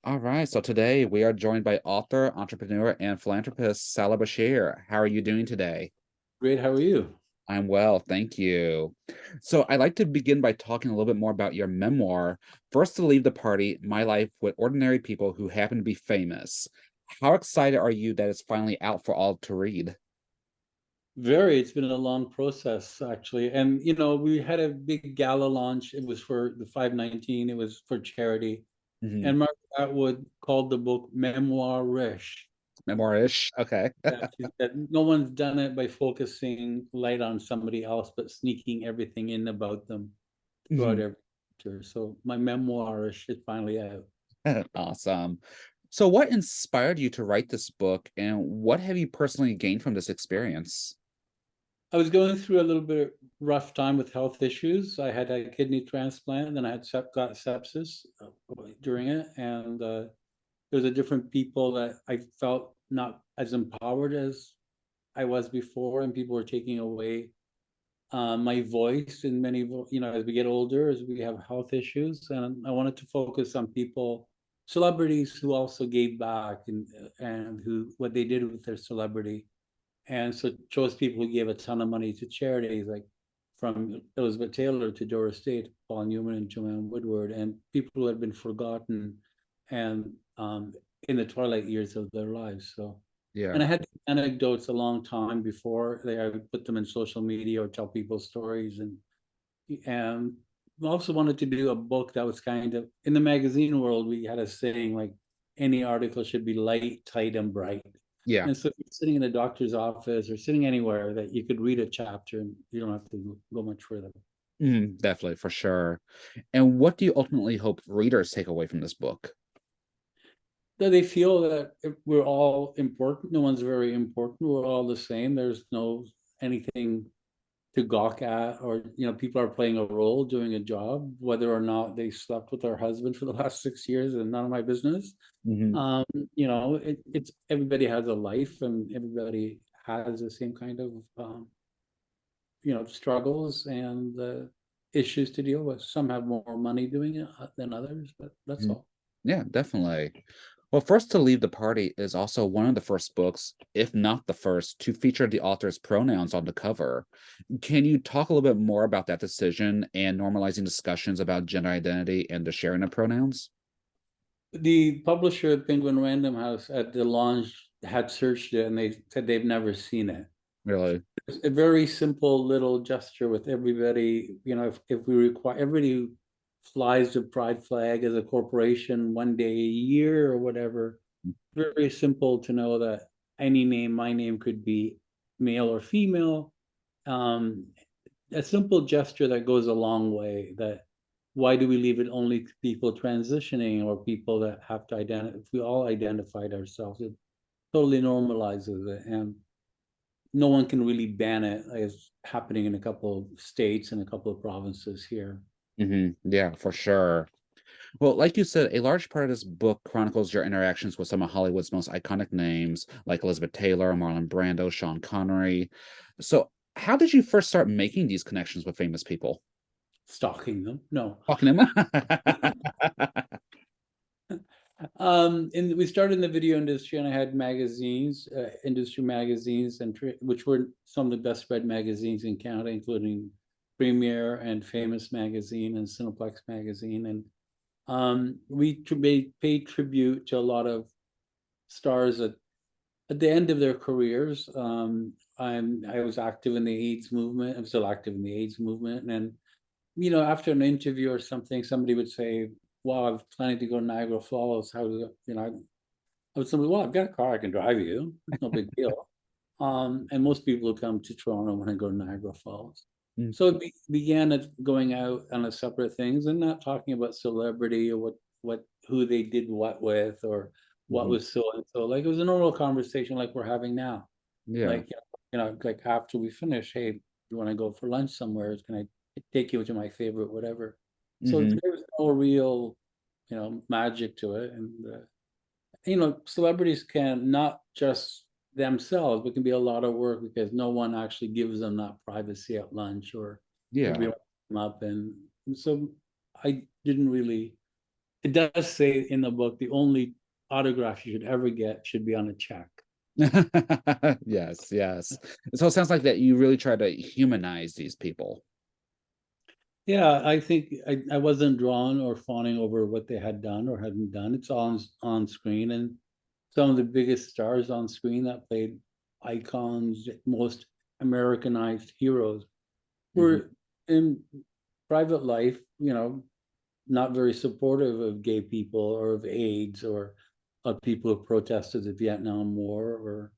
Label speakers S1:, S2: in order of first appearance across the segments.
S1: All right, so today we are joined by author, entrepreneur, and philanthropist Salah Bachir. How are you doing today?
S2: Great. How are you?
S1: I'm well, thank you. So I'd like to begin by talking a little bit more about your memoir, First to Leave the Party, My Life with Ordinary People Who Happen to Be Famous. How excited are you that it's finally out for all to read?
S2: Very. It's been a long process, actually. And, we had a big gala launch. It was for the 519. It was for charity.
S1: Mhm.
S2: And Margaret Atwood called the book memoir-ish.
S1: Memoir-ish. Okay.
S2: Yeah, she said no one's done it by focusing light on somebody else, but sneaking everything in about them throughout
S1: Mhm.
S2: every chapter. So my memoir-ish is finally out.
S1: Awesome. So what inspired you to write this book, and what have you personally gained from this experience?
S2: I was going through a little bit rough time with health issues. I had a kidney transplant, and then I had got sepsis during it, and there's a different people that I felt not as empowered as I was before, and people were taking away my voice in many, as we get older, as we have health issues, and I wanted to focus on people, celebrities who also gave back and who what they did with their celebrity, and so chose people who gave a ton of money to charities, like from Elizabeth Taylor to Doris Day, to Paul Newman and Joanne Woodward, and people who had been forgotten and in the twilight years of their lives. So, and
S1: Yeah.
S2: I had anecdotes a long time before I would put them in social media or tell people stories, and I also wanted to do a book that was kind of in the magazine world. We had a saying like any article should be light, tight, and bright.
S1: Yeah.
S2: And so if you're sitting in a doctor's office or sitting anywhere that you could read a chapter and you don't have to go much further.
S1: Definitely, for sure. And what do you ultimately hope readers take away from this book?
S2: That they feel that we're all important. No one's very important. We're all the same. There's no anything to gawk at, or people are playing a role, doing a job, whether or not they slept with their husband for the last 6 years and none of my business.
S1: Mhm.
S2: um it's everybody has a life, and everybody has the same kind of struggles and issues to deal with. Some have more money doing it than others, but that's
S1: Mhm.
S2: all.
S1: Yeah, definitely. Well, First to Leave the Party is also one of the first books, if not the first, to feature the author's pronouns on the cover. Can you talk a little bit more about that decision and normalizing discussions about gender identity and the sharing of pronouns?
S2: The publisher at Penguin Random House at the launch had searched it, and they said they've never seen it.
S1: Really?
S2: It's a very simple little gesture with everybody. If we require everybody who flies the pride flag as a corporation one day a year or whatever, very simple to know that any name, my name could be male or female. Um, a simple gesture that goes a long way. That why do we leave it only to people transitioning or people that have to identify? If we all identified ourselves, it totally normalizes it, and no one can really ban it, as happening in a couple of states and a couple of provinces here.
S1: Yeah, for sure. Well, like you said, a large part of this book chronicles your interactions with some of Hollywood's most iconic names, like Elizabeth Taylor, Marlon Brando, Sean Connery. So, how did you first start making these connections with famous people?
S2: Stalking them, no.
S1: Talking to them?
S2: And we started in the video industry, and I had magazines, industry magazines, which were some of the best read magazines in Canada, including Premier and Famous Magazine and Cineplex Magazine. And we paid tribute to a lot of stars at the end of their careers. I was active in the AIDS movement. I'm still active in the AIDS movement, and after an interview or something, somebody would say, "Wow, I'm planning to go to Niagara Falls. How do I would say, "Well, I've got a car. I can drive you. It's no big deal." And most people who come to Toronto want to go to Niagara Falls.
S1: Mm,
S2: So it began at going out on a separate things and not talking about celebrity or who they did what with, or what
S1: mhm.
S2: was so and so. Like it was a normal conversation like we're having now.
S1: Yeah.
S2: Like like after we finish, hey, you want to go for lunch somewhere? Can I take you to my favorite whatever? So
S1: hmm
S2: there was no real, magic to it, and celebrities can not just themselves, but can be a lot of work because no one actually gives them that privacy at lunch, or
S1: Yeah.
S2: everyone come up, and so I didn't really it does say in the book, the only autograph you should ever get should be on a check.
S1: Yes, yes. So it sounds like that you really try to humanize these people.
S2: Yeah, I think I wasn't drawn or fawning over what they had done or hadn't done. It's on screen, and some of the biggest stars on screen that played icons, most Americanized heroes,
S1: Mhm.
S2: were in private life, not very supportive of gay people or of AIDS or of people who protested the Vietnam War or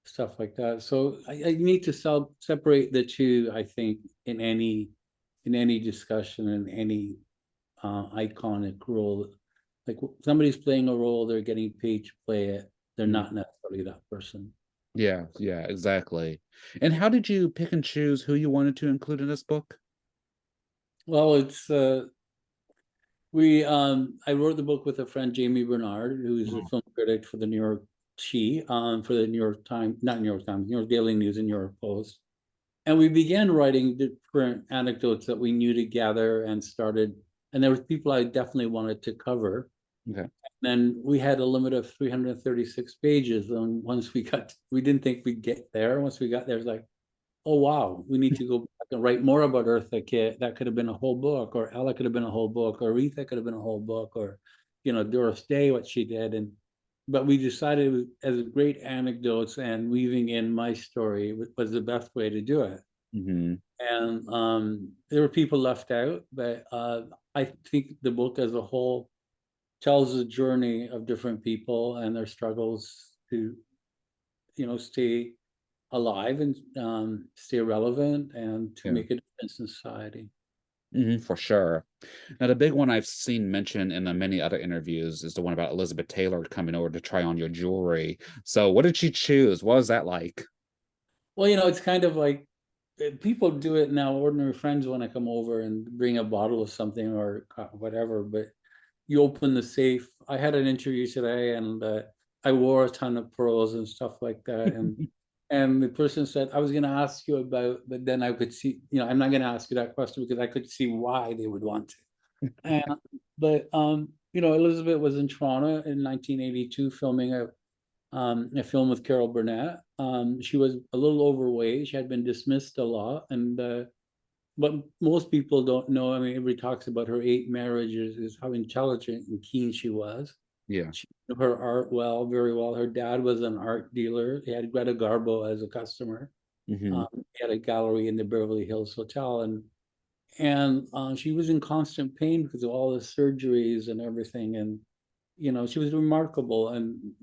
S2: stuff like that. So I need to separate the two, I think, in any discussion, in any iconic role. Like somebody's playing a role, they're getting paid to play it. They're
S1: Mhm.
S2: not necessarily that person.
S1: Yeah, yeah, exactly. And how did you pick and choose who you wanted to include in this book?
S2: Well, it's we I wrote the book with a friend, Jamie Bernard, who's a
S1: Mhm.
S2: film critic for the New York for the New York Times, not New York Times, New York Daily News and New York Post. And we began writing different anecdotes that we knew together and started, and there were people I definitely wanted to cover.
S1: Okay.
S2: And we had a limit of 336 pages. And once we didn't think we'd get there. Once we got there, it's like, oh wow, we need to go back and write more about Eartha Kitt. That could have been a whole book, or Ella could have been a whole book, or Aretha could have been a whole book, or Doris Day, what she did. And but we decided it was, as great anecdotes and weaving in my story was the best way to do it.
S1: Hmm.
S2: And there were people left out, but I think the book as a whole tells the journey of different people and their struggles to stay alive and stay relevant and to
S1: Yeah.
S2: make a difference in society.
S1: For sure. Now, the big one I've seen mentioned in the many other interviews is the one about Elizabeth Taylor coming over to try on your jewelry. So, what did she choose? What was that like?
S2: Well, it's kind of like people do it now. Ordinary friends want to come over and bring a bottle of something or whatever, but you open the safe. I had an interview today, and I wore a ton of pearls and stuff like that, and the person said, I was going to ask you about, but then I could see, I'm not going to ask you that question because I could see why they would want to. And, but, Elizabeth was in Toronto in 1982 filming a film with Carol Burnett. She was a little overweight. She had been dismissed a lot. But most people don't know. I mean, everybody talks about her 8 marriages, is how intelligent and keen she was.
S1: Yeah.
S2: She knew her art well, very well. Her dad was an art dealer. He had Greta Garbo as a customer.
S1: Hmm.
S2: He had a gallery in the Beverly Hills Hotel, and she was in constant pain because of all the surgeries and everything. And she was remarkable. And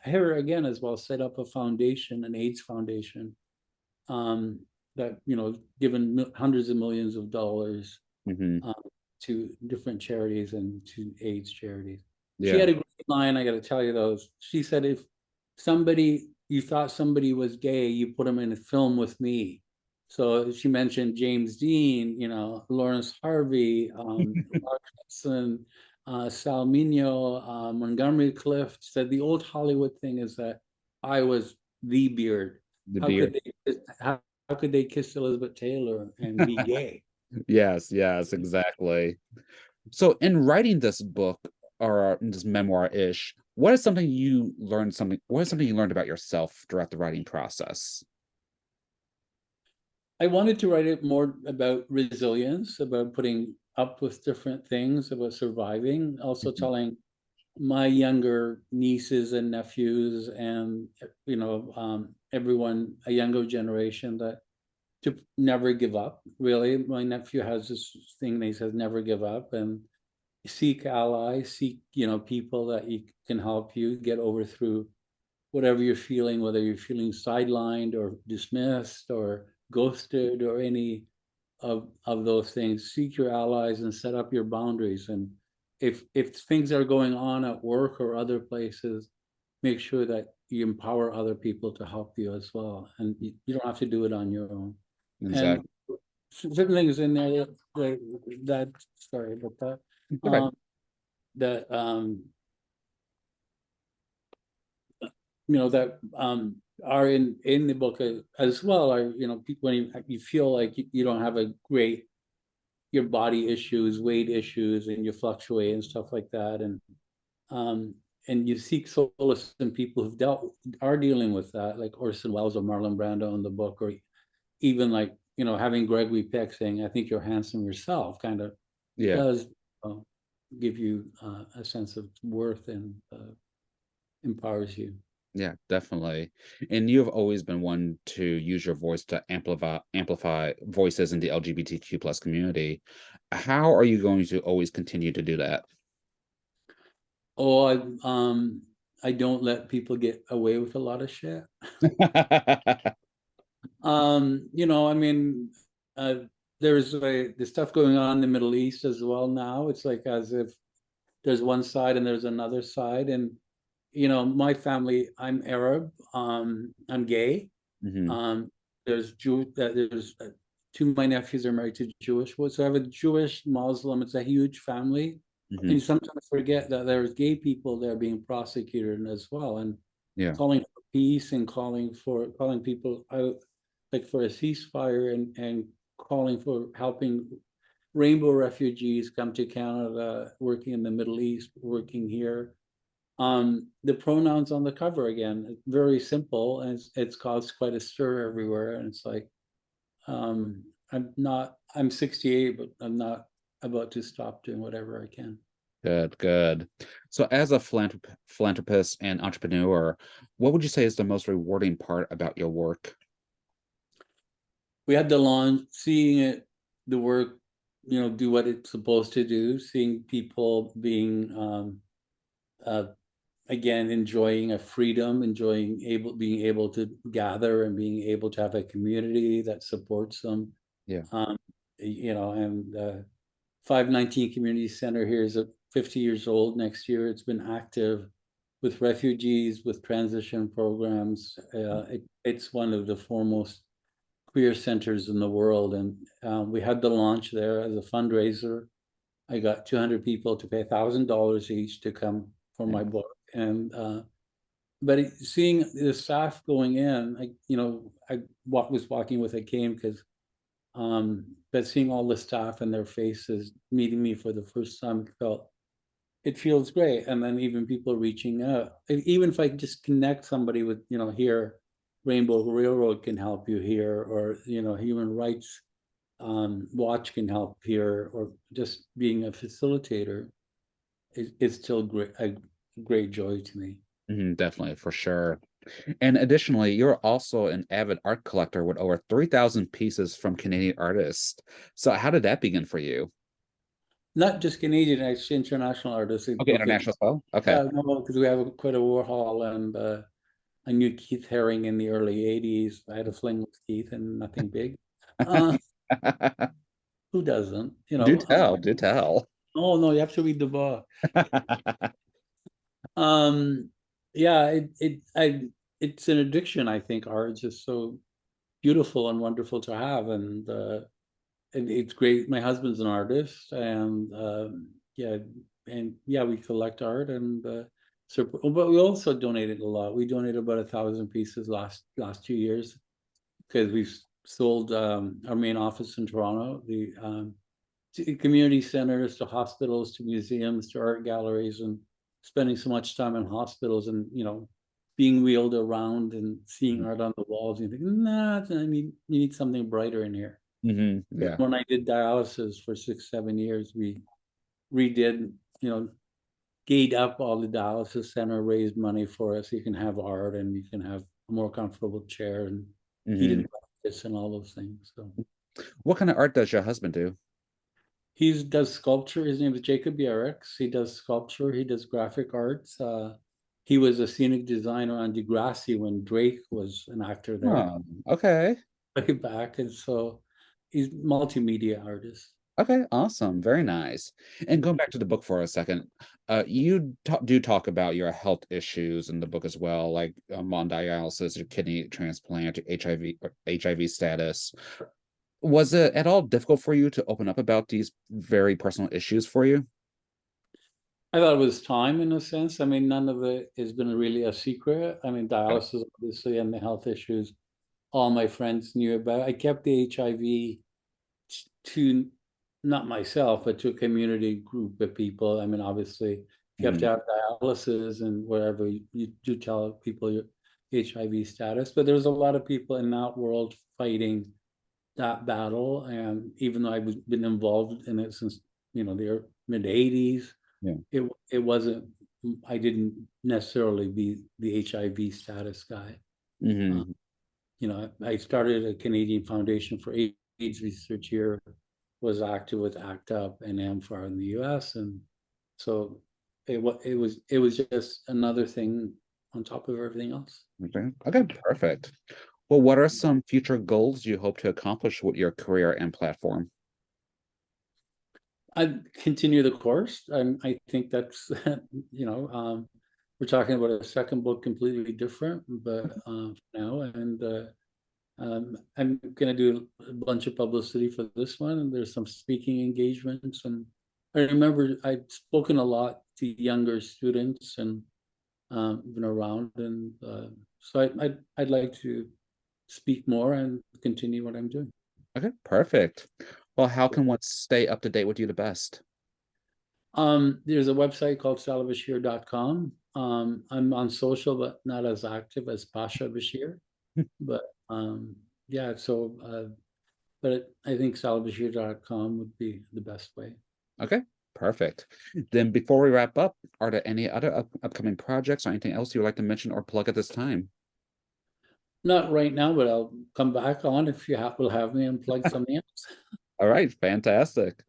S2: her again as well set up a foundation, an AIDS foundation, um, that given hundreds of millions of dollars
S1: Hmm.
S2: um, to different charities and to AIDS charities. She
S1: Yeah.
S2: had a great line, I got to tell you those. She said, if you thought somebody was gay, you put them in a film with me. So she mentioned James Dean, Lawrence Harvey, Mark Hudson, Sal Mineo, Montgomery Clift. Said the old Hollywood thing is that I was the beard.
S1: The
S2: How
S1: beer.
S2: could how could they kiss Elizabeth Taylor and be gay?
S1: Yes, yes, exactly. So, in writing this book or this memoir-ish, what is something you learned about yourself throughout the writing process?
S2: I wanted to write it more about resilience, about putting up with different things, about surviving, also
S1: Mhm.
S2: telling my younger nieces and nephews and everyone, a younger generation, that to never give up. Really, my nephew has this thing that he says, never give up, and seek allies, seek people that you can help you get over through whatever you're feeling, whether you're feeling sidelined or dismissed or ghosted or any of those things. Seek your allies and set up your boundaries. And if things are going on at work or other places, make sure that you empower other people to help you as well. And you don't have to do it on your own. And
S1: Exactly.
S2: certain things in there that sorry about that.
S1: Okay.
S2: Um, that that are in the book as well are people when you feel like you don't have a great your body issues, weight issues, and you fluctuate and stuff like that. Um, and you seek solace in people are dealing with that, like Orson Welles or Marlon Brando in the book, or even like, having Gregory Peck saying, "I think you're handsome yourself," kind of
S1: Yeah.
S2: does give you a sense of worth and empowers you.
S1: Yeah, definitely. And you have always been one to use your voice to amplify voices in the LGBTQ plus community. How are you going to always continue to do that?
S2: Oh, I don't let people get away with a lot of shit. I mean, uh, there's the stuff going on in the Middle East as well now. It's like as if there's one side and there's another side. And, my family, I'm Arab, I'm gay.
S1: Hmm.
S2: Um, there's two of my nephews are married to Jewish ones. So I have a Jewish Muslim. It's a huge family. And
S1: Hmm.
S2: you sometimes forget that there's gay people there being prosecuted as well. And
S1: Yeah.
S2: calling for peace and calling people out, like for a ceasefire, and calling for helping rainbow refugees come to Canada, working in the Middle East, working here. The pronouns on the cover again, very simple, and it's caused quite a stir everywhere. And it's like, I'm 68, but I'm not about to stop doing whatever I can.
S1: Good, good. So, as a philanthropist and entrepreneur, what would you say is the most rewarding part about your work?
S2: We had the launch, seeing it, the work, do what it's supposed to do, seeing people being uh, again, enjoying a freedom, being able to gather and being able to have a community that supports them.
S1: Yeah.
S2: Um, and 519 Community Center here is 50 years old next year. It's been active with refugees, with transition programs. It's one of the foremost queer centers in the world. And we had the launch there as a fundraiser. I got 200 people to pay $1,000 each to come for
S1: Yeah.
S2: my book. And but seeing the staff going in, I was walking with a cane because but seeing all the staff and their faces meeting me for the first time, it feels great. And then even people reaching out, even if I just connect somebody with, here, Rainbow Railroad can help you here, or Human Rights Watch can help here, or just being a facilitator is still a great joy to me.
S1: Definitely, for sure. And additionally, you're also an avid art collector with over 3,000 pieces from Canadian artists. So, how did that begin for you?
S2: Not just Canadian, actually international artists.
S1: Okay,
S2: Okay,
S1: international as well. Okay.
S2: yeah, no, because we have quite a Warhol, and I knew Keith Haring in the early '80s. I had a fling with Keith, and nothing big. Uh, who doesn't?
S1: Do tell, do tell.
S2: Oh no, you have to read the book. Um, yeah, it's an addiction. I think art is just so beautiful and wonderful to have, and it's great. My husband's an artist, and yeah, we collect art, and so, but we also donated a lot. We donated about 1,000 pieces last 2 years, because we've sold our main office in Toronto, to community centers, to hospitals, to museums, to art galleries, and spending so much time in hospitals, and being wheeled around and seeing art on the walls. And you think, nah, you need something brighter in here.
S1: Yeah.
S2: When I did dialysis for 6, 7 years, we redid, gate up all the dialysis center, raised money for us. You can have art, and you can have a more comfortable chair, and
S1: Hmm.
S2: heated blankets and all those things. So
S1: What kind of art does your husband do?
S2: he does sculpture. His name is Jacob Yerricks. He does sculpture. He does graphic arts. He was a scenic designer on Degrassi when Drake was an actor there
S1: Oh, okay.
S2: way back. And so he's multimedia artist.
S1: Okay, awesome. Very nice. And going back to the book for a second, you do talk about your health issues in the book as well, like on dialysis, your kidney transplant, your HIV status. Was it at all difficult for you to open up about these very personal issues for you?
S2: I thought it was time, in a sense. I mean, none of it has been really a secret. I mean,
S1: Okay.
S2: dialysis, obviously, and the health issues, all my friends knew about. I kept the HIV to not myself, but to a community group of people. I mean, obviously, you have to
S1: Mhm.
S2: have dialysis and whatever. You do tell people your HIV status, but there's a lot of people in that world fighting that battle. And even though I've been involved in it since, the mid 80s,
S1: Yeah.
S2: it wasn't, I didn't necessarily be the HIV status guy.
S1: Hmm.
S2: I started a Canadian Foundation for AIDS research here, was active with ACT UP and AMFAR in the US. And so it was just another thing on top of everything else.
S1: Okay. Okay, perfect. Well, what are some future goals you hope to accomplish with your career and platform?
S2: I continue the course. I think that's, we're talking about a second book completely different, but now, and I'm going to do a bunch of publicity for this one. And there's some speaking engagements. And I remember I'd spoken a lot to younger students and been around. And so I'd like to speak more and continue what I'm doing.
S1: Okay, perfect. Well, how can one stay up to date with you the best?
S2: There's a website called salahbachir.com. I'm on social, but not as active as Pasha Bashir. But yeah, so but I think salahbashir.com would be the best way.
S1: Okay, perfect. Then before we wrap up, are there any other upcoming projects or anything else you would like to mention or plug at this time?
S2: Not right now, but I'll come back on if will have me and plug something else.
S1: All right, fantastic.